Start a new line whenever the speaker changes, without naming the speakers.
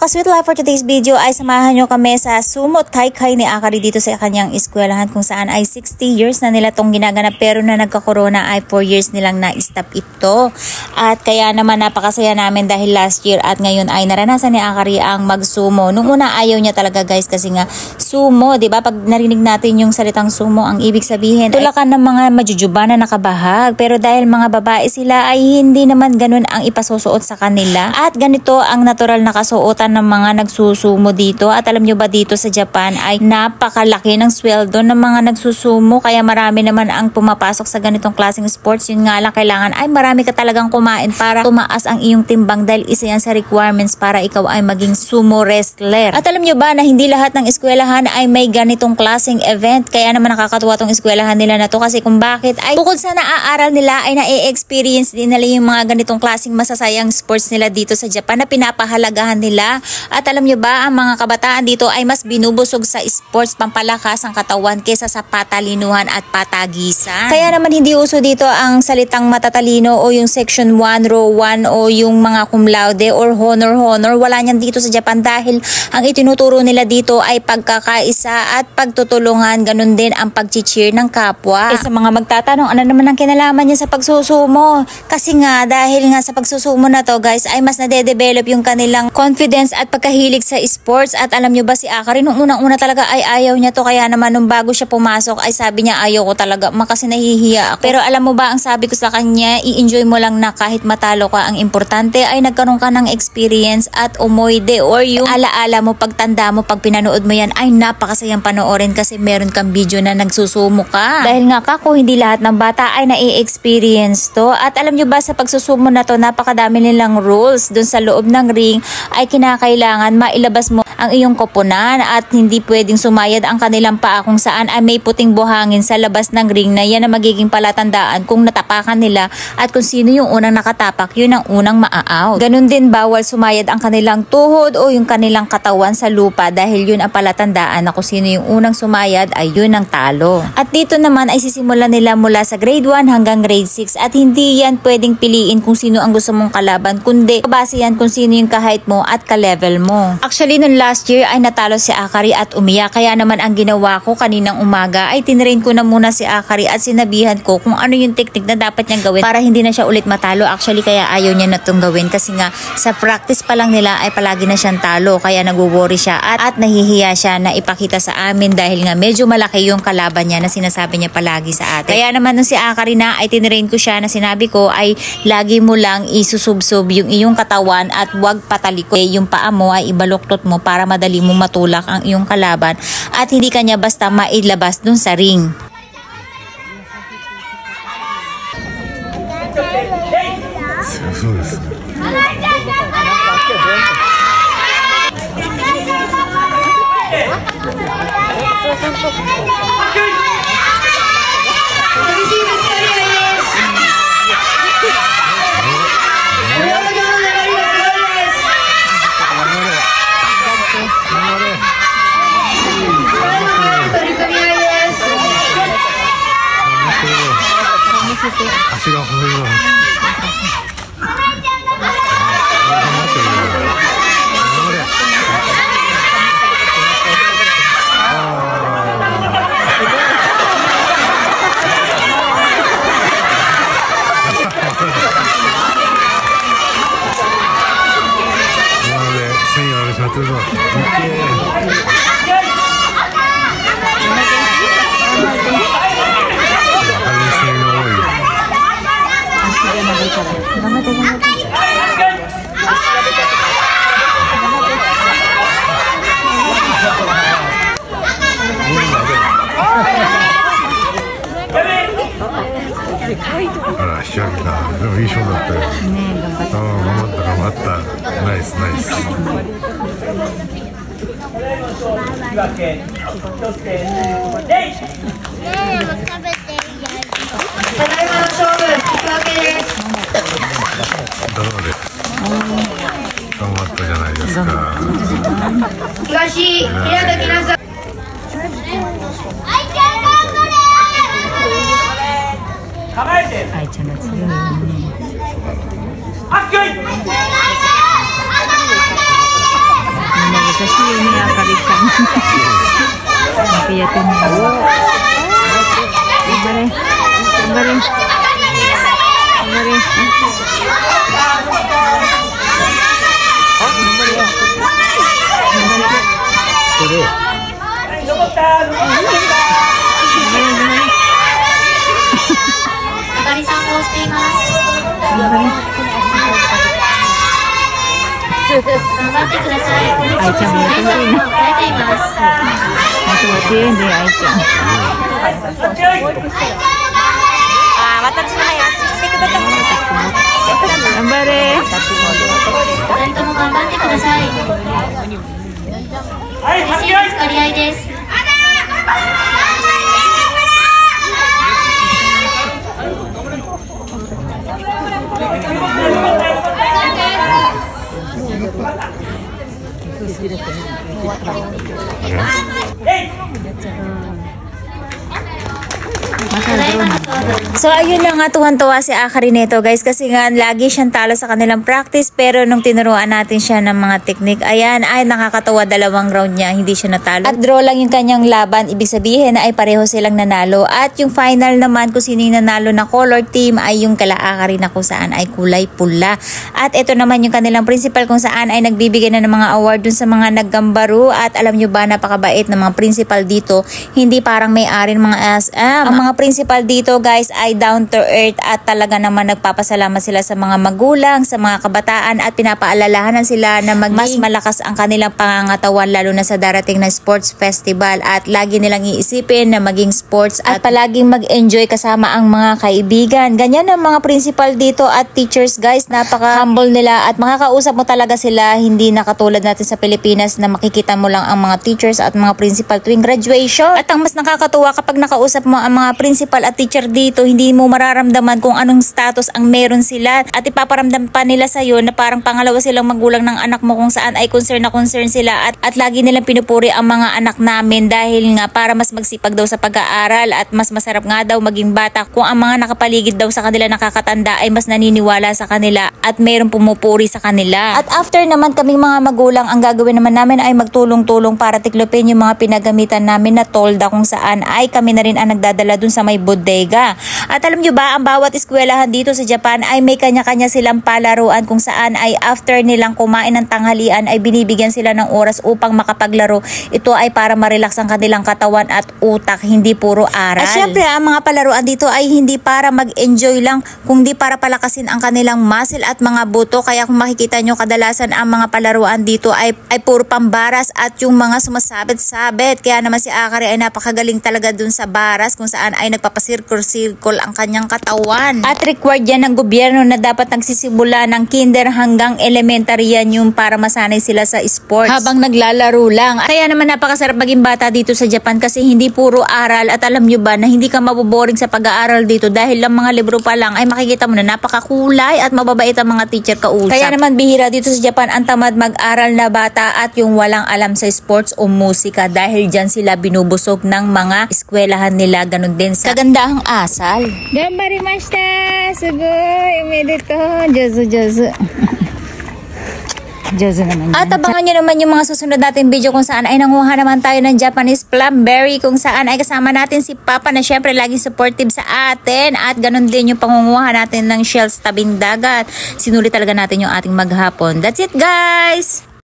ka-sweet life, for today's video ay samahan nyo kami sa sumot kai-kai ni Akari dito sa kanyang eskwelahan kung saan ay 60 years na nila itong ginaganap pero na nagka-corona ay 4 years nilang na-stop ito. At kaya naman napakasaya namin dahil last year at ngayon ay naranasan ni Akari ang mag-sumo. Nung una ayaw niya talaga guys kasi nga sumo, diba? Pag narinig natin yung salitang sumo, ang ibig sabihin tulakan ng mga majujuba na nakabahag. Pero dahil mga babae sila ay hindi naman ganun ang ipasusuot sa kanila. At ganito ang natural na kasuotan ng mga nagsusumo dito. At alam nyo ba dito sa Japan ay napakalaki ng sweldo ng mga nagsusumo, kaya marami naman ang pumapasok sa ganitong klaseng sports. Yun nga lang, kailangan ay marami ka talagang kumain para tumaas ang iyong timbang dahil isa yan sa requirements para ikaw ay maging sumo wrestler. At alam nyo ba na hindi lahat ng eskwelahan ay may ganitong klaseng event, kaya naman nakakatuwa tong eskwelahan nila na to kasi kung bakit ay bukod sa naaaral nila ay na-experience din nila yung mga ganitong klaseng masasayang sports nila dito sa Japan na pinapahalagahan nila. At alam nyo ba, ang mga kabataan dito ay mas binubusog sa sports pampalakas ang katawan kesa sa patalinuhan at patagisan. Kaya naman hindi uso dito ang salitang matatalino o yung section 1, row 1 o yung mga cum laude or honor. Wala niyan dito sa Japan dahil ang itinuturo nila dito ay pagkakaisa at pagtutulungan, ganun din ang pag-cheer ng kapwa. Sa mga magtatanong, ano naman ang kinalaman niya sa pagsusumo? Kasi nga, dahil nga sa pagsusumo na to guys, ay mas nade-develop yung kanilang confidence at pagkahilig sa sports. At alam nyo ba si Akari, nung unang-una talaga ay ayaw niya to, kaya naman nung bago siya pumasok ay sabi niya ayaw ko talaga kasi nahihiya ako. Pero alam mo ba ang sabi ko sa kanya, i-enjoy mo lang na kahit matalo ka, ang importante ay nagkaroon ka ng experience at umoide or yung alaala mo, pagtanda mo, pag pinanood mo yan ay napakasayang panoorin kasi meron kang video na nagsusumo ka. Dahil nga kako, hindi lahat ng bata ay nai-experience to. At alam nyo ba sa pagsusumo na to, napakadami nilang rules. Dun sa loob ng ring ay kinakailangan mailabas mo ang iyong koponan at hindi pwedeng sumayad ang kanilang paa kung saan ay may puting buhangin sa labas ng ring na yan ang magiging palatandaan kung natapakan nila at kung sino yung unang nakatapak, yun ang unang maa-out. Ganun din, bawal sumayad ang kanilang tuhod o yung kanilang katawan sa lupa dahil yun ang palatandaan na kung sino yung unang sumayad ay yun ang talo. At dito naman ay sisimulan nila mula sa grade 1 hanggang grade 6 at hindi yan pwedeng piliin kung sino ang gusto mong kalaban, kundi base yan kung sino yung kahit mo at ka-level mo. Actually, nung last year ay natalo si Akari at umiyak, kaya naman ang ginawa ko kaninang umaga ay tinrain ko na muna si Akari at sinabihan ko kung ano yung technique na dapat niyang gawin para hindi na siya ulit matalo. Actually, kaya ayaw niya na itong gawin kasi nga sa practice pa lang nila ay palagi na siyang talo, kaya nag-worry siya at nahihiya siya na ipakita sa amin dahil nga medyo malaki yung kalaban niya na sinasabi niya palagi sa atin. Kaya naman nung si Akari na ay tinrain ko siya na sinabi ko ay lagi mo lang isusubsob yung iyong katawan at huwag patalikod. Yung paa mo ay ibaluktot mo para madali mo matulak ang iyong kalaban at hindi kanya basta mailabas dun sa ring.
でもいい勝負だったよ。頑張った。ナイス。ただいまの勝負、引き分けです。ドローです。頑張ったじゃないですか。東、平崎なさ。愛ちゃんが強いよね。あっきょい。
私にあかりちゃん。Kaya tingnan. Bari. Bari. Bari. So ayun lang nga, tuwan-tuwa si Akari nito guys, kasi nga lagi siyang talo sa kanilang practice, pero nung tinuruan natin siya ng mga technique, ayan, ay nakakatawa, 2 round niya hindi siya natalo at draw lang yung kanyang laban. Ibig sabihin na ay pareho silang nanalo, at yung final naman kung sino yung nanalo na color team ay yung kala Akari na kung saan ay kulay pula. At ito naman yung kanilang principal kung saan ay nagbibigay na ng mga award dun sa mga naggambaro. At alam nyo ba, napakabait ng mga principal dito, hindi parang may-ari ng mga SM. Ang mga principal dito guys ay down to earth, at talaga naman nagpapasalamat sila sa mga magulang, sa mga kabataan, at pinapaalalahanan sila na mas malakas ang kanilang pangangatawan, lalo na sa darating na sports festival, at lagi nilang iisipin na maging sports at palaging mag-enjoy kasama ang mga kaibigan. Ganyan ang mga principal dito at teachers guys, napaka-humble nila, at makakausap mo talaga sila, hindi na katulad natin sa Pilipinas na makikita mo lang ang mga teachers at mga principal tuwing graduation. At ang mas nakakatuwa, kapag nakausap mo ang mga principal at teacher dito, hindi mo mararamdaman kung anong status ang meron sila, at ipaparamdam pa nila sa'yo na parang pangalawa silang magulang ng anak mo, kung saan ay concern na concern sila, at lagi nilang pinupuri ang mga anak namin, dahil nga para mas magsipag daw sa pag-aaral, at mas masarap nga daw maging bata kung ang mga nakapaligid daw sa kanila nakakatanda ay mas naniniwala sa kanila at mayroong pumupuri sa kanila. At after naman kaming mga magulang, ang gagawin naman namin ay magtulong-tulong para tiklopin yung mga pinagamitan namin na tolda, kung saan ay kami na rin ang nagdadala dun sa may bodega. At alam nyo ba, ang bawat eskwelahan dito sa Japan ay may kanya-kanya silang palaruan, kung saan ay after nilang kumain ng tanghalian ay binibigyan sila ng oras upang makapaglaro. Ito ay para ma-relax ang kanilang katawan at utak, hindi puro aral. At syempre, ang mga palaruan dito ay hindi para mag-enjoy lang, kundi para palakasin ang kanilang muscle at mga buto. Kaya kung makikita nyo, kadalasan ang mga palaruan dito ay puro pambaras at yung mga sumasabit-sabit. Kaya naman si Akari ay napakagaling talaga dun sa baras, kung saan ay nagpapasirkle-circle ang kanyang katawan. At required yan ng gobyerno na dapat nagsisimula ng kinder hanggang elementary yan, yung para masanay sila sa sports habang naglalaro lang. Kaya naman napakasarap maging bata dito sa Japan, kasi hindi puro aral. At alam nyo ba na hindi ka maboboring sa pag-aaral dito, dahil lang mga libro pa lang ay makikita mo na napakakulay at mababait ang mga teacher kausap. Kaya naman bihira dito sa Japan ang tamad mag-aral na bata at yung walang alam sa sports o musika, dahil dyan sila binubusog ng mga eskwelahan nila. Ganun din sa kagandahang asal. Ganbarimashita! Sugoi! Umedeto! Jozu. Naman at abangan nyo naman yung mga susunod natin video, kung saan ay nanguha naman tayo ng Japanese plumberry, kung saan ay kasama natin si Papa na syempre laging supportive sa atin, at ganun din yung pangunguha natin ng shells tabing dagat. Sinuli talaga natin yung ating maghapon. That's it guys!